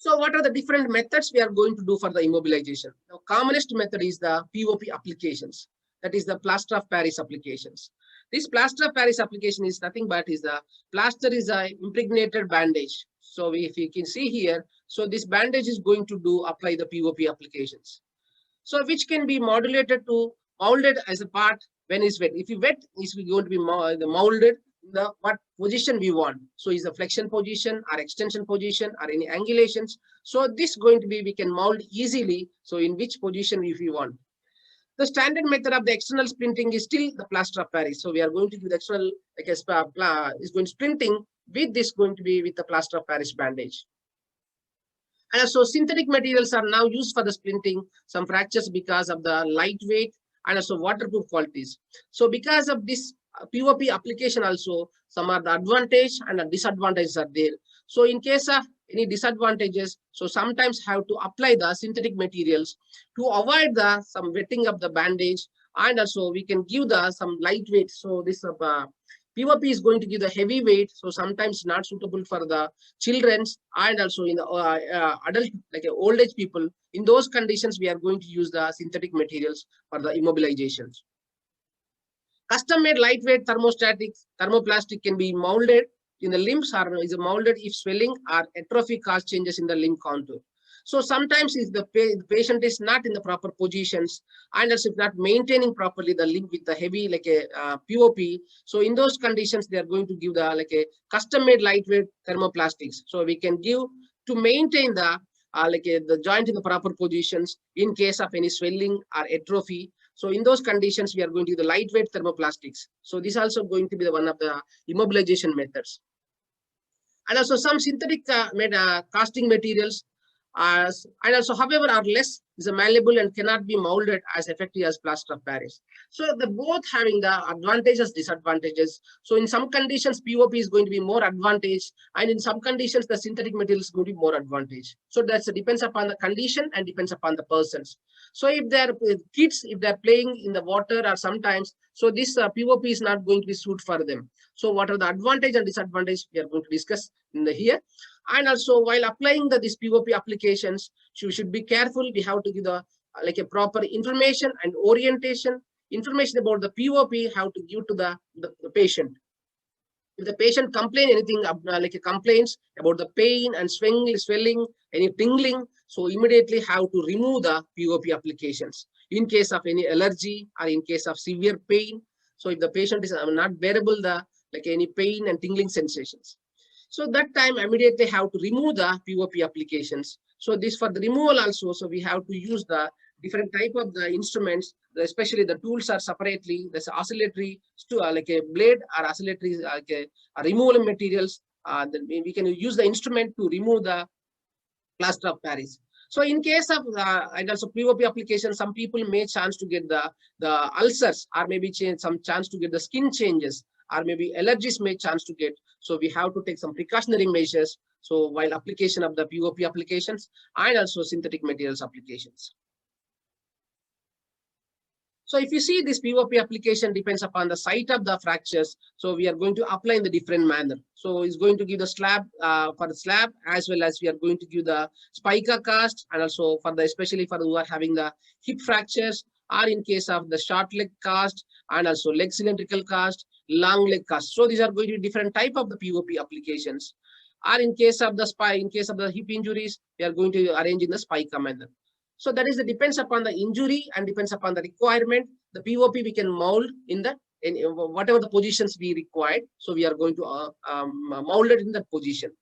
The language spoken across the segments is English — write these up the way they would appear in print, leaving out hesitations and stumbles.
So what are the different methods we are going to do for the immobilization? The commonest method is the POP applications. That is the plaster of Paris applications. This plaster of Paris application is nothing but is the plaster is a impregnated bandage. So if you can see here, so this bandage is going to apply the POP applications. So which can be modulated to molded as a part when it's wet. If you wet, it's going to be molded in the what position we want. So is a flexion position or extension position or any angulations. So this going to be we can mold easily. So in which position if you want. The standard method of the external splinting is still the plaster of Paris. So we are going to do the external like is going splinting with this going to be with the plaster of Paris bandage. And so synthetic materials are now used for the splinting some fractures because of the lightweight and also waterproof qualities. So because of this POP application also, some are the advantage and the disadvantages are there. So in case of any disadvantages, so sometimes have to apply the synthetic materials to avoid the some wetting of the bandage, and also we can give the some lightweight. So this POP is going to give the heavy weight, so sometimes not suitable for the children's and also in the adult like old age people. In those conditions, we are going to use the synthetic materials for the immobilizations. Custom-made lightweight thermoplastic can be molded in the limbs or is molded if swelling or atrophy cause changes in the limb contour. So sometimes if the patient is not in the proper positions and also if not maintaining properly the limb with the heavy like a POP, so in those conditions they are going to give the like a custom-made lightweight thermoplastics. So we can give to maintain the the joint in the proper positions in case of any swelling or atrophy. So in those conditions, we are going to use the lightweight thermoplastics. So this is also going to be the one of the immobilization methods. And also some synthetic casting materials and also however are less is malleable and cannot be molded as effective as plaster of Paris. So the both having the advantages, disadvantages. So in some conditions, POP is going to be more advantage, and in some conditions, the synthetic material is going to be more advantage. So that depends upon the condition and depends upon the persons. So if they're kids, if they're playing in the water or sometimes, so this POP is not going to be suited for them. So what are the advantage and disadvantage we are going to discuss in the here. And also while applying this POP applications, you should be careful. We have to give the like a proper information and orientation. Information about the POP how to give to the patient. If the patient complain anything like a complaints about the pain and swelling, any tingling, so immediately how to remove the POP applications. In case of any allergy or in case of severe pain, so if the patient is not bearable the like any pain and tingling sensations. So that time immediately have to remove the POP applications. So this for the removal also, so we have to use the different type of the instruments, especially the tools are separately, there's oscillatory like a blade or oscillatory like a removal materials. Then we can use the instrument to remove the plaster of Paris. So in case of and also POP application, some people may chance to get the ulcers or maybe some chance to get the skin changes or maybe allergies may chance to get. So we have to take some precautionary measures. So while application of the POP applications and also synthetic materials applications. So if you see this POP application depends upon the site of the fractures. So we are going to apply in the different manner. So it's going to give the slab for the slab as well as we are going to give the spica cast and also for the especially for who are having the hip fractures or in case of the short leg cast and also leg cylindrical cast, long leg cast. So these are going to be different type of the POP applications. Or in case of the in case of the hip injuries, we are going to arrange in the spica manner. So that is the depends upon the injury and depends upon the requirement. The POP we can mold in whatever the positions we required. So we are going to mold it in that position.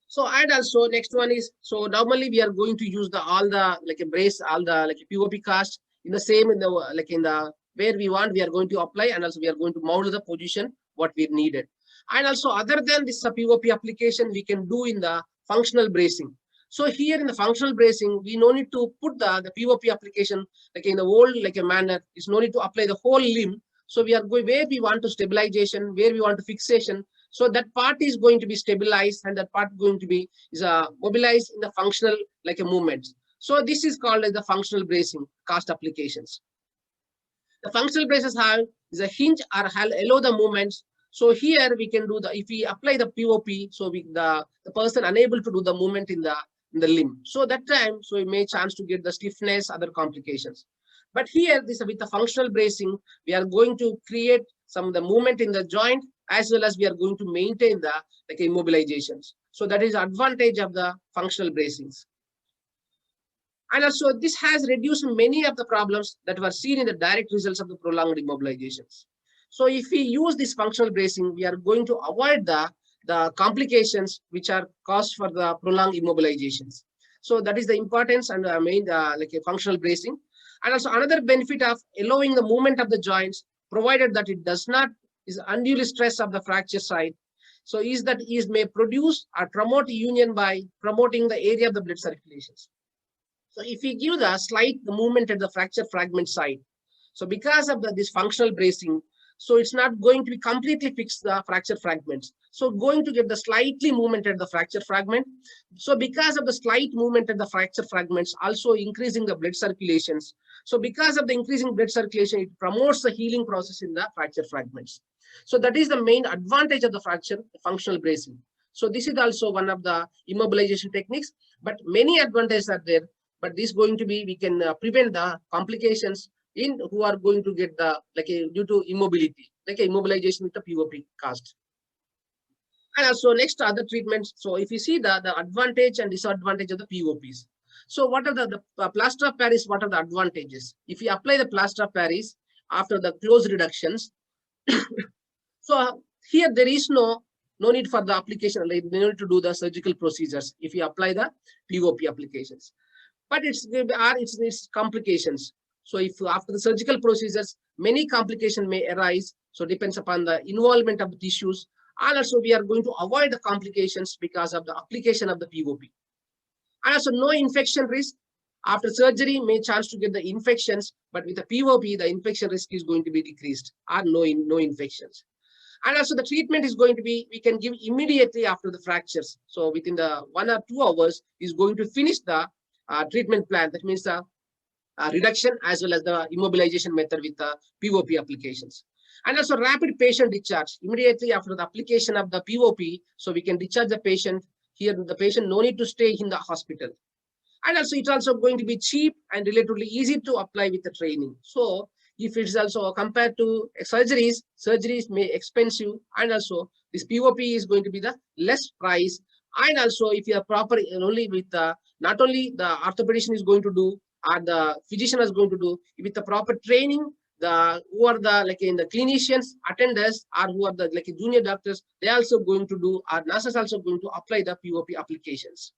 So and also next one is, so normally we are going to use all the like a brace, all the like a POP cast in the same in the like in the where we want, we are going to apply and also we are going to mold the position what we needed. And also other than this POP application, we can do in the functional bracing. So here in the functional bracing, we no need to put the POP application like in the old like a manner. It's no need to apply the whole limb. So we are going where we want to stabilization, where we want to fixation. So that part is going to be stabilized and that part going to be mobilized in the functional like a movement. So this is called as the functional bracing cast applications. The functional braces have is a hinge or allow the movements. So here we can do the, if we apply the POP, so the person unable to do the movement in the limb. So that time, so we may chance to get the stiffness, other complications. But here, this with the functional bracing, we are going to create some of the movement in the joint, as well as we are going to maintain the like immobilizations. So that is advantage of the functional bracings. And also this has reduced many of the problems that were seen in the direct results of the prolonged immobilizations. So if we use this functional bracing, we are going to avoid the complications which are caused for the prolonged immobilizations. So that is the importance and main like a functional bracing. And also another benefit of allowing the movement of the joints, provided that it does not is unduly stress of the fracture site. So is that is may produce or promote union by promoting the area of the blood circulations. So if we give the slight movement at the fracture fragment side, so because of this functional bracing, so it's not going to be completely fix the fracture fragments. So going to get the slightly movement at the fracture fragment. So because of the slight movement at the fracture fragments, also increasing the blood circulations. So because of the increasing blood circulation, it promotes the healing process in the fracture fragments. So that is the main advantage of the fracture functional bracing. So this is also one of the immobilization techniques, but many advantages are there. But this going to be, we can prevent the complications in who are going to get the like a, due to immobility, like a immobilization with the POP cast. And also next other treatments. So if you see the advantage and disadvantage of the POPs. So what are the plaster of Paris? What are the advantages? If you apply the plaster of Paris after the close reductions, so here there is no need for the application. Like, no need to do the surgical procedures if you apply the POP applications. But it's complications. So if after the surgical procedures, many complications may arise. So depends upon the involvement of the tissues. And also we are going to avoid the complications because of the application of the POP. And also no infection risk. After surgery, may chance to get the infections, but with the POP, the infection risk is going to be decreased, or no infections. And also the treatment is going to be, we can give immediately after the fractures. So within the 1 or 2 hours is going to finish the treatment plan. That means the reduction as well as the immobilization method with the POP applications. And also rapid patient discharge immediately after the application of the POP. So we can discharge the patient. Here the patient no need to stay in the hospital. And also it's also going to be cheap and relatively easy to apply with the training. So if it's also compared to surgeries may expensive, and also this POP is going to be the less price. And also if you are proper only with the, not only the orthopedician is going to do, or the physician is going to do, with the proper training, the who are the like in the clinicians, attenders, or who are the like junior doctors, they also going to do, or nurses also going to apply the POP applications.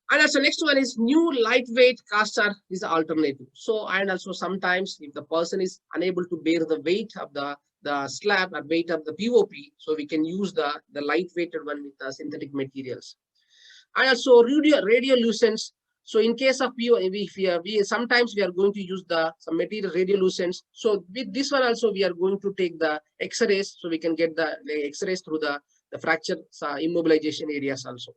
And also next one is new lightweight caster is the alternative. So, and also sometimes if the person is unable to bear the weight of the slab or weight of the POP, so we can use the lightweighted one with the synthetic materials. And also radiolucents. So in case of POP, we sometimes we are going to use some material radiolucents. So with this one also we are going to take the X-rays, so we can get the X-rays through the fracture immobilization areas also.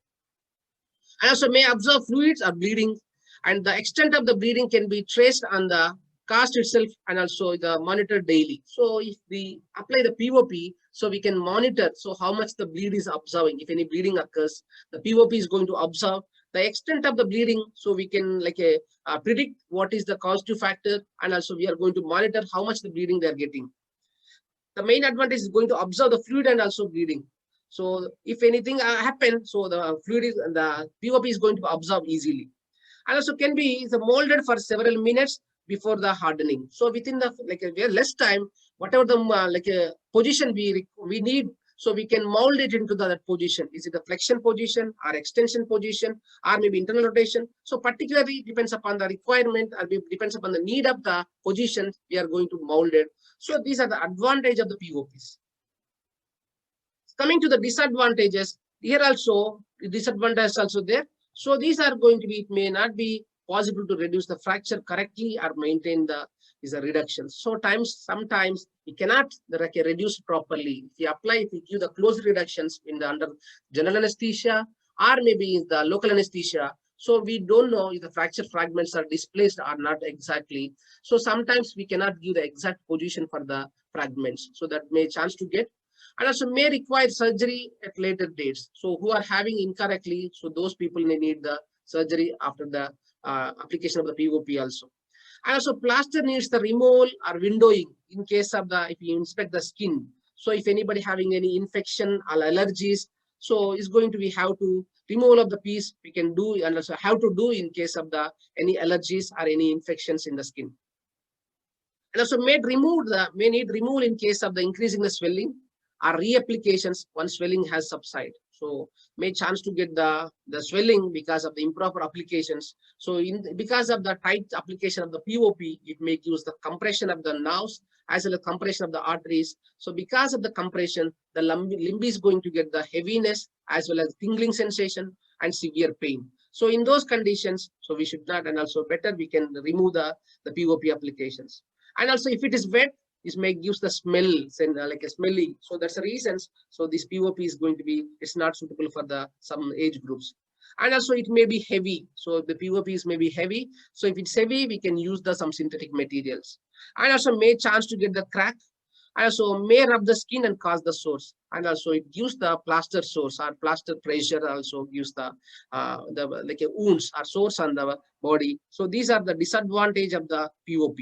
And also may observe fluids or bleeding, and the extent of the bleeding can be traced on the cast itself and also the monitor daily. So if we apply the POP, so we can monitor so how much the bleed is observing. If any bleeding occurs, the POP is going to observe the extent of the bleeding, so we can like predict what is the causative factor, and also we are going to monitor how much the bleeding they are getting. The main advantage is going to observe the fluid and also bleeding. So if anything happens, so the fluid is, the POP is going to observe easily. And also can be molded for several minutes before the hardening. So within the like less time, whatever the position we need, so we can mold it into that position. Is it a flexion position or extension position or maybe internal rotation? So particularly depends upon the requirement or depends upon the need of the position we are going to mold it. So these are the advantage of the POPs. Coming to the disadvantages, here also the disadvantage also there. So these are going to be, it may not be possible to reduce the fracture correctly or maintain the reduction. So sometimes we cannot reduce properly. If you give the close reductions in the under general anesthesia or maybe in the local anesthesia, So we don't know if the fracture fragments are displaced or not exactly. So sometimes we cannot give the exact position for the fragments. So that may chance to get, and also may require surgery at later dates. So who are having incorrectly, so those people may need the surgery after the application of the POP also. And also plaster needs the removal or windowing in case of the, if you inspect the skin. So if anybody having any infection or allergies, so it's going to be how to removal of the piece we can do, and also how to do in case of the any allergies or any infections in the skin. And also may need removal in case of the increasing the swelling or reapplications once swelling has subsided. So may chance to get the swelling because of the improper applications. So because of the tight application of the POP, it may use the compression of the nerves as well as compression of the arteries. So because of the compression, the limb is going to get the heaviness as well as tingling sensation and severe pain. So in those conditions, so we should not, and also better we can remove the POP applications. And also if it is wet, this may gives the smell, like a smelly. So that's the reasons. So this POP is going to be, it's not suitable for the some age groups. And also it may be heavy. So the POPs may be heavy. So if it's heavy, we can use the some synthetic materials. And also may chance to get the crack. And also may rub the skin and cause the sores. And also it gives the plaster sores or plaster pressure, also gives the like a wounds or sores on the body. So these are the disadvantage of the POP.